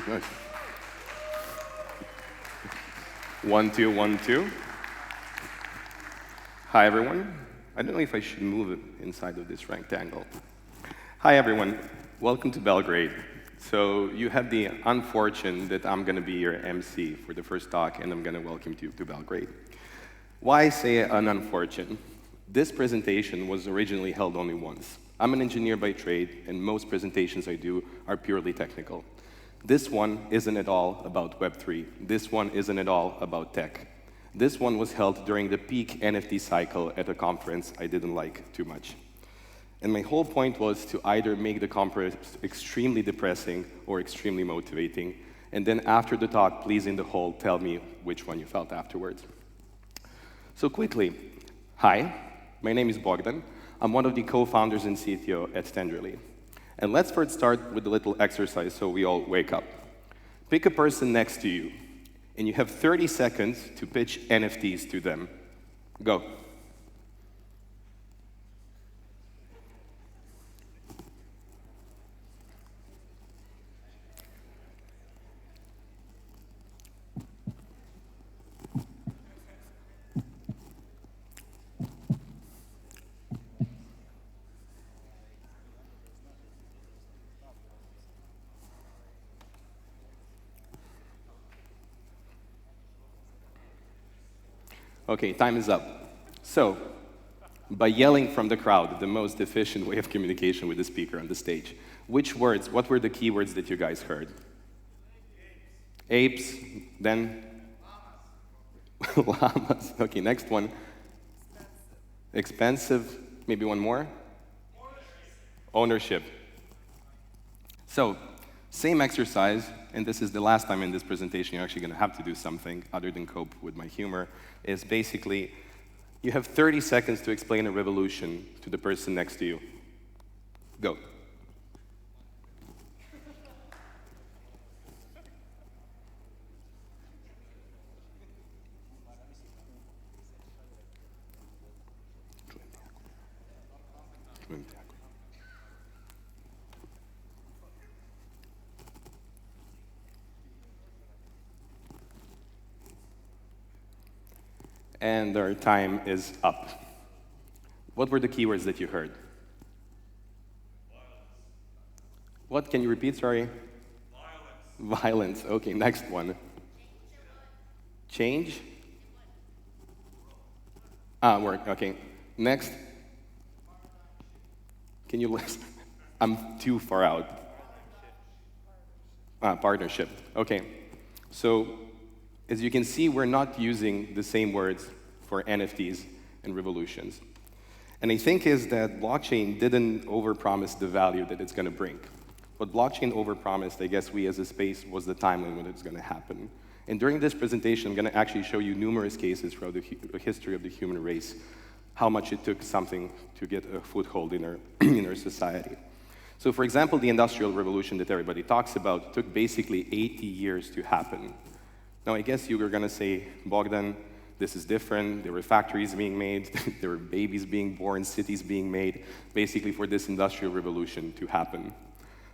Good. 1, 2, 1, 2. Hi, everyone. I don't know if I should move it inside of this rectangle. Hi, everyone. Welcome to Belgrade. So you have the unfortune that I'm going to be your MC for the first talk, and I'm going to welcome you to Belgrade. Why say an unfortune? This presentation was originally held only once. I'm an engineer by trade, and most presentations I do are purely technical. This one isn't at all about Web3. This one isn't at all about tech. This one was held during the peak NFT cycle at a conference I didn't like too much. And my whole point was to either make the conference extremely depressing or extremely motivating, and then after the talk, please in the hall tell me which one you felt afterwards. So quickly, hi, my name is Bogdan. I'm one of the co-founders and CTO at Tenderly. And let's first start with a little exercise so we all wake up. Pick a person next to you, and you have 30 seconds to pitch NFTs to them. Go. Okay, time is up. So, by yelling from the crowd, the most efficient way of communication with the speaker on the stage, what were the keywords that you guys heard? Apes, then? Llamas. Okay, next one. Expensive, maybe one more? Ownership. So, same exercise, and this is the last time in this presentation you're actually going to have to do something other than cope with my humor, is basically you have 30 seconds to explain a revolution to the person next to you. Go. And our time is up. What were the keywords that you heard? What? Can you repeat, sorry? Violence. Okay, next one. Change? Work, okay. Next. Can you listen? I'm too far out. Partnership. Okay. So, as you can see, we're not using the same words for NFTs and revolutions. And I think is that blockchain didn't overpromise the value that it's going to bring. What blockchain overpromised, I guess we as a space, was the timeline when it's going to happen. And during this presentation, I'm going to actually show you numerous cases throughout the history of the human race, how much it took something to get a foothold in our, in our society. So for example, the Industrial Revolution that everybody talks about took basically 80 years to happen. Now, I guess you were going to say, Bogdan, this is different. There were factories being made. There were babies being born, cities being made, basically for this industrial revolution to happen.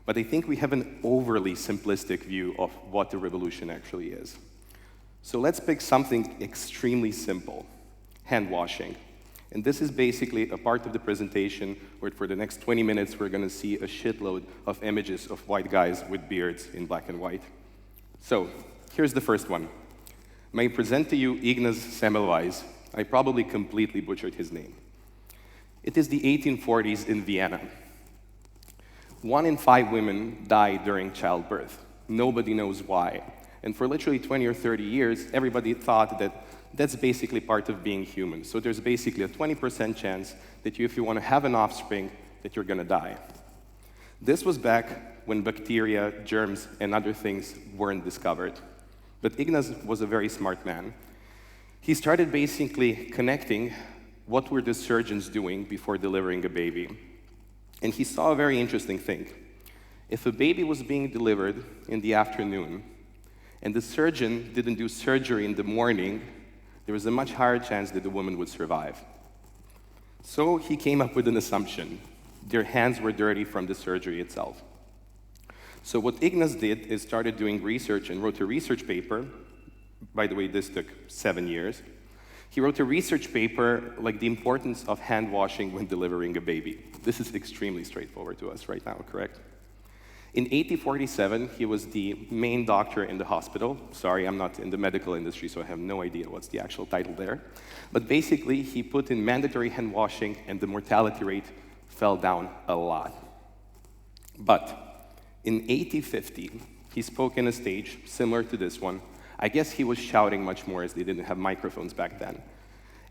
But I think we have an overly simplistic view of what the revolution actually is. So let's pick something extremely simple, hand washing. And this is basically a part of the presentation where for the next 20 minutes, we're going to see a shitload of images of white guys with beards in black and white. So, here's the first one. May I present to you Ignaz Semmelweis. I probably completely butchered his name. It is the 1840s in Vienna. 1 in 5 women die during childbirth. Nobody knows why. And for literally 20 or 30 years, everybody thought that that's basically part of being human. So there's basically a 20% chance that if you want to have an offspring, that you're going to die. This was back when bacteria, germs, and other things weren't discovered. But Ignaz was a very smart man. He started basically connecting what were the surgeons doing before delivering a baby. And he saw a very interesting thing. If a baby was being delivered in the afternoon, and the surgeon didn't do surgery in the morning, there was a much higher chance that the woman would survive. So he came up with an assumption. Their hands were dirty from the surgery itself. So what Ignaz did is started doing research and wrote a research paper. By the way, this took 7 years. He wrote a research paper like the importance of hand washing when delivering a baby. This is extremely straightforward to us right now, correct? In 1847, he was the main doctor in the hospital. Sorry, I'm not in the medical industry, so I have no idea what's the actual title there. But basically, he put in mandatory hand washing, and the mortality rate fell down a lot. But in 1850, he spoke in a stage similar to this one. I guess he was shouting much more as they didn't have microphones back then.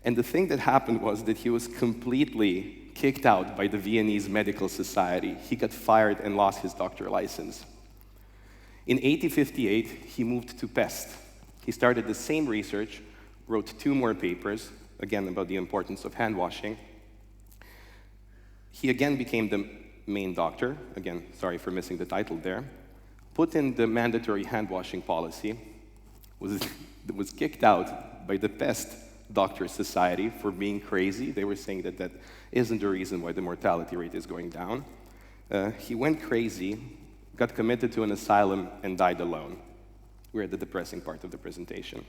And the thing that happened was that he was completely kicked out by the Viennese Medical Society. He got fired and lost his doctor license. In 1858, he moved to Pest. He started the same research, wrote 2 more papers, again about the importance of hand washing. He again became the main doctor. Again, sorry for missing the title there. Put in the mandatory hand washing policy, was kicked out by the Pest Doctors Society for being crazy. They were saying that that isn't the reason why the mortality rate is going down. He went crazy, got committed to an asylum, and died alone. We're at the depressing part of the presentation.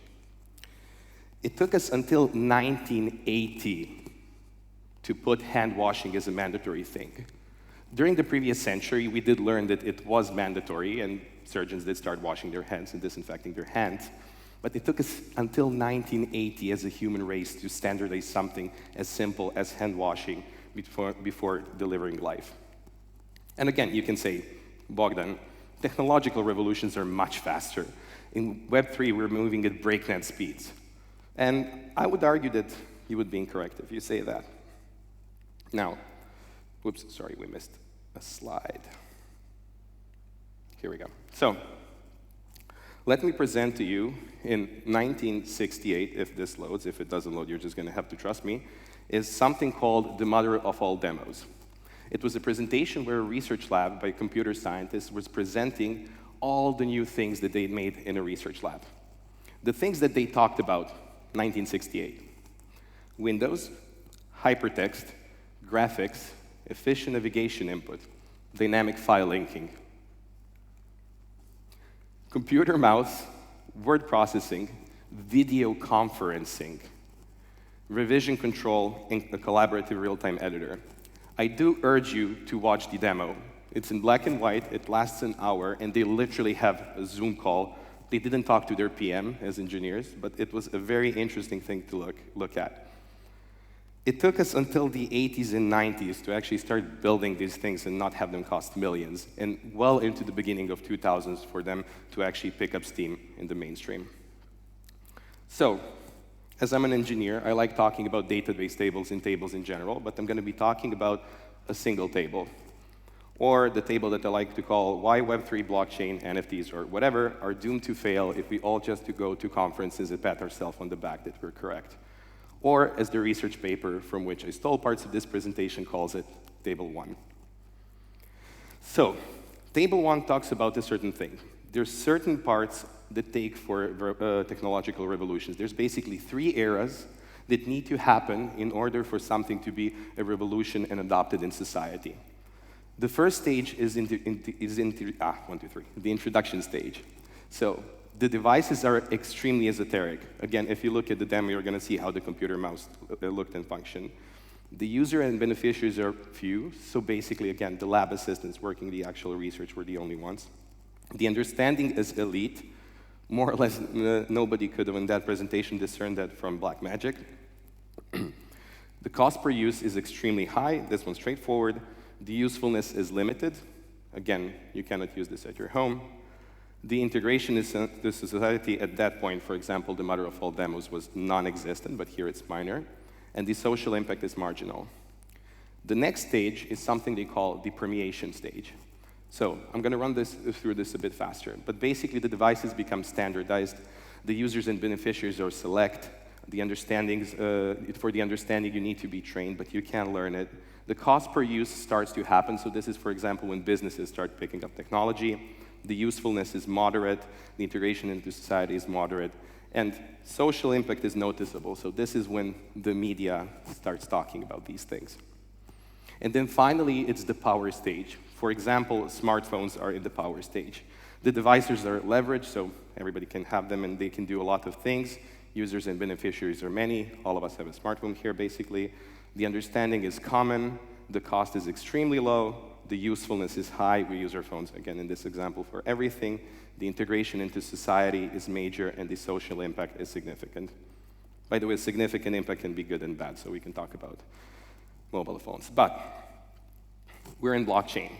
It took us until 1980 to put hand washing as a mandatory thing. During the previous century, we did learn that it was mandatory, and surgeons did start washing their hands and disinfecting their hands. But it took us until 1980 as a human race to standardize something as simple as hand washing before delivering life. And again, you can say, Bogdan, technological revolutions are much faster. In Web3, we're moving at breakneck speeds. And I would argue that you would be incorrect if you say that. Now, whoops, sorry, we missed a slide. Here we go. So, let me present to you in 1968, if this loads. If it doesn't load, you're just going to have to trust me, is something called the mother of all demos. It was a presentation where a research lab by computer scientists was presenting all the new things that they made in a research lab. The things that they talked about, 1968. Windows, hypertext, graphics, efficient navigation input, dynamic file linking, computer mouse, word processing, video conferencing, revision control, and a collaborative real-time editor. I do urge you to watch the demo. It's in black and white, it lasts an hour, and they literally have a Zoom call. They didn't talk to their PM as engineers, but it was a very interesting thing to look at. It took us until the 80s and 90s to actually start building these things and not have them cost millions, and well into the beginning of 2000s for them to actually pick up steam in the mainstream. So, as I'm an engineer, I like talking about database tables and tables in general, but I'm going to be talking about a single table, or the table that I like to call why Web3, blockchain, NFTs, or whatever are doomed to fail if we all just go to conferences and pat ourselves on the back that we're correct. Or, as the research paper from which I stole parts of this presentation calls it, Table 1. So, Table 1 talks about a certain thing. There's certain parts that take for technological revolutions. There's basically 3 eras that need to happen in order for something to be a revolution and adopted in society. The first stage is the introduction stage. So, the devices are extremely esoteric. Again, if you look at the demo, you're going to see how the computer mouse looked and functioned. The user and beneficiaries are few, so basically, again, the lab assistants working the actual research were the only ones. The understanding is elite. More or less, nobody could have in that presentation discerned that from black magic. The cost per use is extremely high. This one's straightforward. The usefulness is limited. Again, you cannot use this at your home. The integration is the society at that point, for example, the mother of all demos was non-existent, but here it's minor, and the social impact is marginal. The next stage is something they call the permeation stage. So I'm going to run through this a bit faster, but basically the devices become standardized, the users and beneficiaries are select, the understandings, for the understanding you need to be trained, but you can learn it. The cost per use starts to happen, so this is, for example, when businesses start picking up technology. The usefulness is moderate, the integration into society is moderate, and social impact is noticeable. So this is when the media starts talking about these things. And then finally, it's the power stage. For example, smartphones are in the power stage. The devices are leveraged, so everybody can have them and they can do a lot of things. Users and beneficiaries are many. All of us have a smartphone here, basically. The understanding is common. The cost is extremely low. The usefulness is high. We use our phones, again, in this example, for everything. The integration into society is major, and the social impact is significant. By the way, significant impact can be good and bad, so we can talk about mobile phones. But we're in blockchain.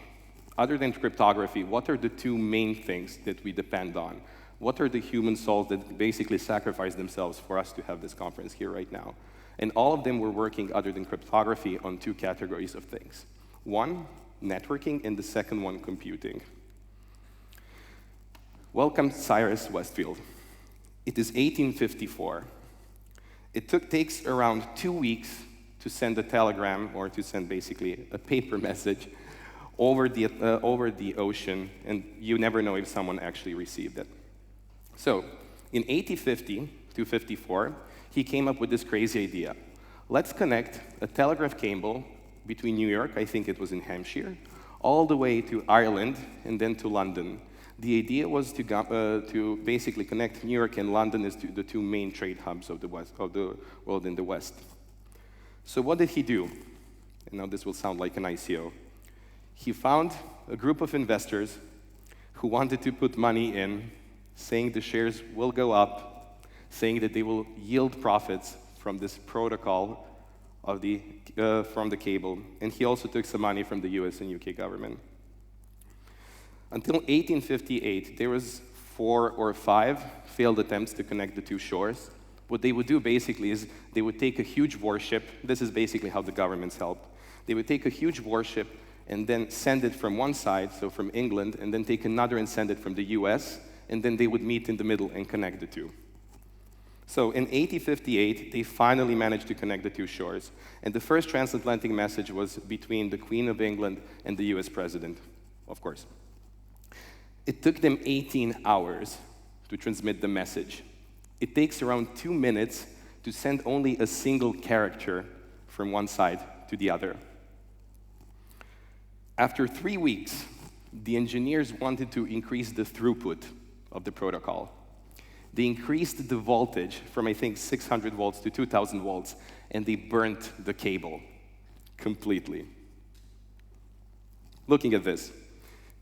Other than cryptography, what are the two main things that we depend on? What are the human souls that basically sacrifice themselves for us to have this conference here right now? And all of them were working, other than cryptography, on two categories of things. One, networking, and the second one, computing. Welcome, Cyrus Westfield. It is 1854. It takes around 2 weeks to send a telegram, or to send basically a paper message over the ocean, and you never know if someone actually received it. So, in 1850 to 54, he came up with this crazy idea. Let's connect a telegraph cable between New York, I think it was in Hampshire, all the way to Ireland, and then to London. The idea was to basically connect New York and London as the two main trade hubs of the world in the West. So what did he do? And now this will sound like an ICO. He found a group of investors who wanted to put money in, saying the shares will go up, saying that they will yield profits from this protocol of from the cable. And he also took some money from the US and UK government. Until 1858, there was 4 or 5 failed attempts to connect the two shores. What they would do basically is they would take a huge warship. This is basically how the governments helped. They would take a huge warship and then send it from one side, so from England, and then take another and send it from the US, and then they would meet in the middle and connect the two. So in 1858, they finally managed to connect the two shores. And the first transatlantic message was between the Queen of England and the US president, of course. It took them 18 hours to transmit the message. It takes around 2 minutes to send only a single character from one side to the other. After 3 weeks, the engineers wanted to increase the throughput of the protocol. They increased the voltage from, I think, 600 volts to 2,000 volts, and they burnt the cable completely. Looking at this,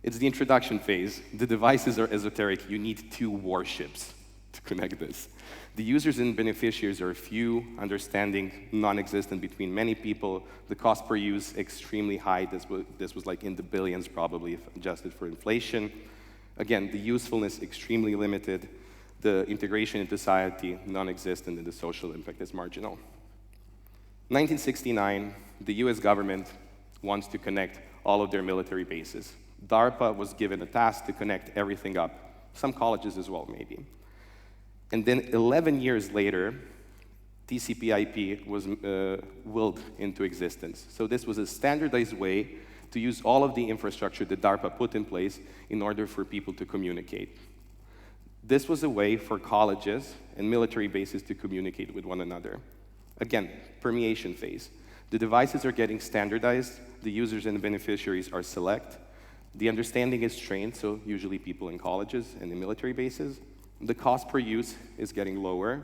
it's the introduction phase. The devices are esoteric. You need 2 warships to connect this. The users and beneficiaries are few, understanding non-existent between many people. The cost per use extremely high. This was like in the billions probably, if adjusted for inflation. Again, the usefulness extremely limited. The integration into society non-existent, and the social impact is marginal. 1969, the US government wants to connect all of their military bases. DARPA was given a task to connect everything up. Some colleges as well, maybe. And then 11 years later, TCP/IP was willed into existence. So this was a standardized way to use all of the infrastructure that DARPA put in place in order for people to communicate. This was a way for colleges and military bases to communicate with one another. Again, permeation phase. The devices are getting standardized, the users and the beneficiaries are select, the understanding is trained, so usually people in colleges and in military bases. The cost per use is getting lower.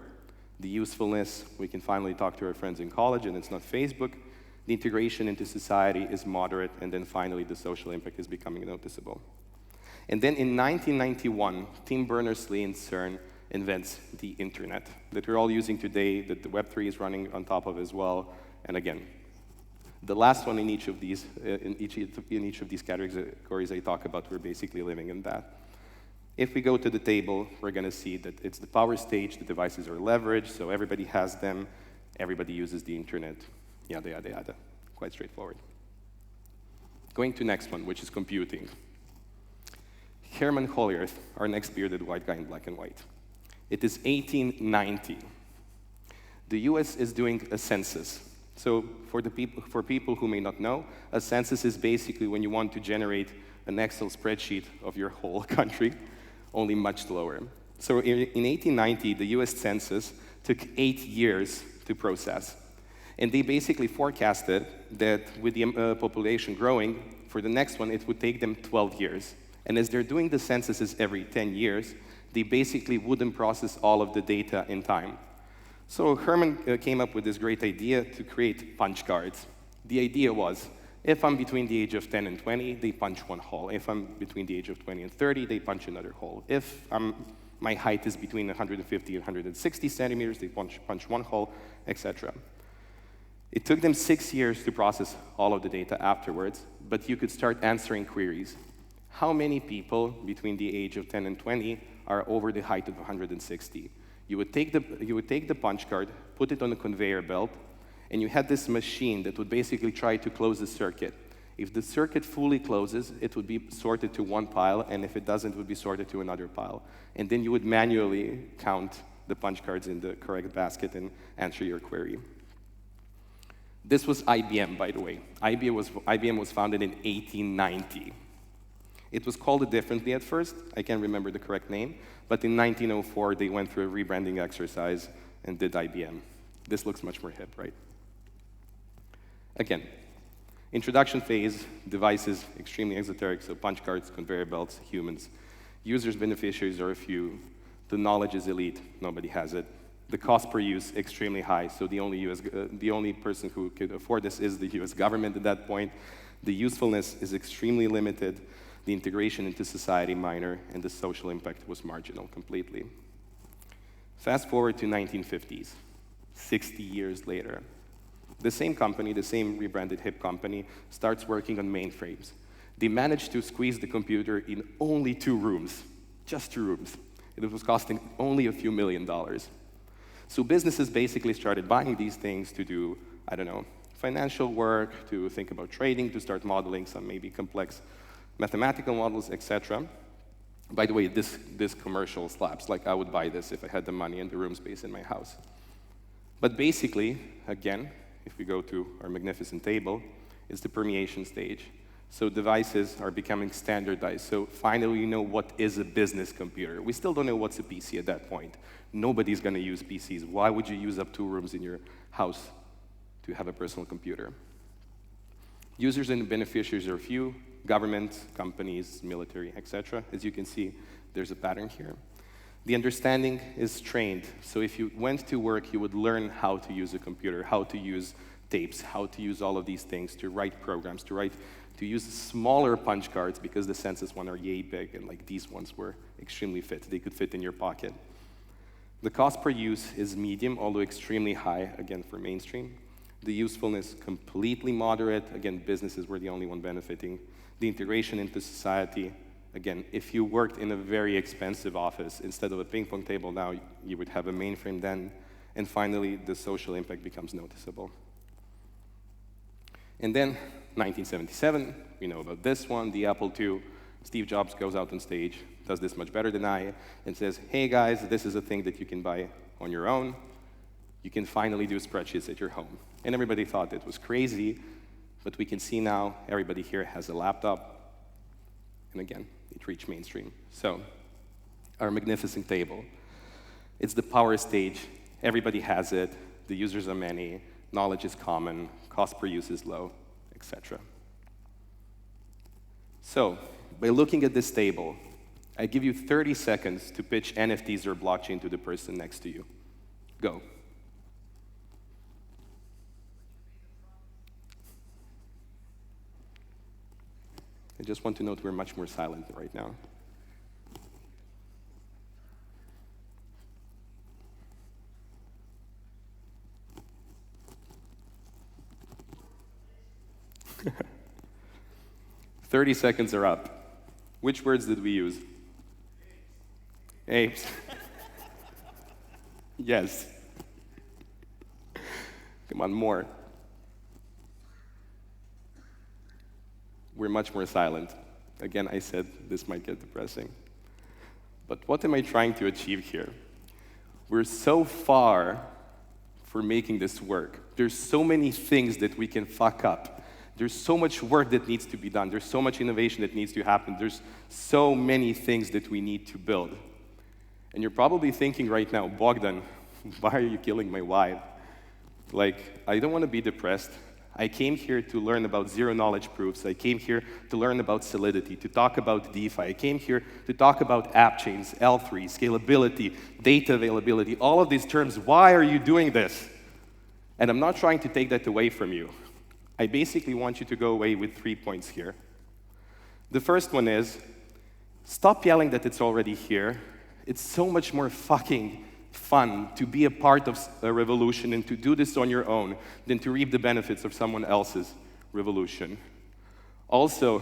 The usefulness, we can finally talk to our friends in college, and it's not Facebook. The integration into society is moderate, and then finally the social impact is becoming noticeable. And then in 1991, Tim Berners-Lee and CERN invents the internet that we're all using today, that the Web3 is running on top of as well. And again, the last one in each of these categories I talk about, we're basically living in that. If we go to the table, we're going to see that it's the power stage, the devices are leveraged, so everybody has them, everybody uses the internet, yada, yada, yada. Quite straightforward. Going to next one, which is computing. Herman Hollerith, our next bearded white guy in black and white. It is 1890. The US is doing a census. So for people who may not know, a census is basically when you want to generate an Excel spreadsheet of your whole country, only much slower. So in 1890, the US census took 8 years to process. And they basically forecasted that with the population growing, for the next one, it would take them 12 years. And as they're doing the censuses every 10 years, they basically wouldn't process all of the data in time. So Herman came up with this great idea to create punch cards. The idea was, if I'm between the age of 10 and 20, they punch one hole. If I'm between the age of 20 and 30, they punch another hole. If my height is between 150 and 160 centimeters, they punch one hole, etc. It took them 6 years to process all of the data afterwards, but you could start answering queries. How many people between the age of 10 and 20 are over the height of 160? You would take the punch card, put it on a conveyor belt, and you had this machine that would basically try to close the circuit. If the circuit fully closes, it would be sorted to one pile, and if it doesn't, it would be sorted to another pile. And then you would manually count the punch cards in the correct basket and answer your query. This was IBM, by the way. IBM was founded in 1890. It was called differently at first. I can't remember the correct name. But in 1904, they went through a rebranding exercise and did IBM. This looks much more hip, right? Again, introduction phase, devices, extremely esoteric, so punch cards, conveyor belts, humans. Users, beneficiaries are a few. The knowledge is elite, nobody has it. The cost per use, extremely high, so the only person who could afford this is the US government at that point. The usefulness is extremely limited. The integration into society minor, and the social impact was marginal completely. Fast forward to 1950s, 60 years later. The same company, the same rebranded hip company, starts working on mainframes. They managed to squeeze the computer in only 2 rooms, just 2 rooms. It was costing only a few $1 million. So businesses basically started buying these things to do, I don't know, financial work, to think about trading, to start modeling some maybe complex mathematical models, etc. By the way, this commercial slaps. Like, I would buy this if I had the money and the room space in my house. But basically, again, if we go to our magnificent table, it's the permeation stage. So devices are becoming standardized. So finally, we know what is a business computer. We still don't know what's a PC at that point. Nobody's going to use PCs. Why would you use up 2 rooms in your house to have a personal computer? Users and beneficiaries are few. Government, companies, military, etc. As you can see, there's a pattern here. The understanding is trained. So if you went to work, you would learn how to use a computer, how to use tapes, how to use all of these things, to write programs, to use smaller punch cards, because the census ones are yay big, and like these ones were extremely fit. They could fit in your pocket. The cost per use is medium, although extremely high, again, for mainstream. The usefulness, completely moderate. Again, businesses were the only one benefiting. The integration into society, again, if you worked in a very expensive office, instead of a ping pong table now, you would have a mainframe then. And finally, the social impact becomes noticeable. And then, 1977, we know about this one, the Apple II. Steve Jobs goes out on stage, does this much better than I, and says, hey guys, this is a thing that you can buy on your own. You can finally do spreadsheets at your home. And everybody thought it was crazy, but we can see now everybody here has a laptop. And again, it reached mainstream. So, our magnificent table. It's the power stage. Everybody has it. The users are many. Knowledge is common. Cost per use is low, etc. So, by looking at this table, I give you 30 seconds to pitch NFTs or blockchain to the person next to you. Go. I just want to note we're much more silent right now. "30 seconds are up. Which words did we use? Apes. Yes. Come on, more. We're much more silent. Again, I said this might get depressing. But what am I trying to achieve here? We're so far from making this work. There's so many things that we can fuck up. There's so much work that needs to be done. There's so much innovation that needs to happen. There's so many things that we need to build. And you're probably thinking right now, Bogdan, why are you killing my wife? Like, I don't want to be depressed. I came here to learn about zero-knowledge proofs. I came here to learn about Solidity, to talk about DeFi. I came here to talk about app chains, L3, scalability, data availability, all of these terms. Why are you doing this? And I'm not trying to take that away from you. I basically want you to go away with 3 points here. The first one is, stop yelling that it's already here. It's so much more fucking fun to be a part of a revolution and to do this on your own than to reap the benefits of someone else's revolution. Also,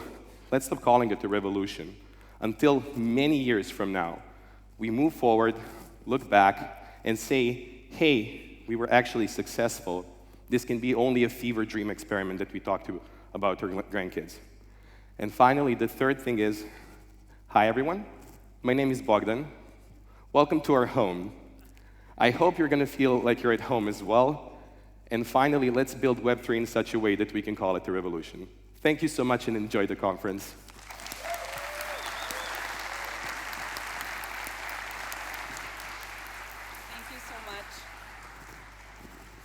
let's stop calling it a revolution. Until many years from now, we move forward, look back, and say, hey, we were actually successful. This can be only a fever dream experiment that we talk to about our grandkids. And finally, the third thing is, hi everyone, my name is Bogdan. Welcome to our home. I hope you're going to feel like you're at home as well. And finally, let's build Web3 in such a way that we can call it a revolution. Thank you so much and enjoy the conference. Thank you so much.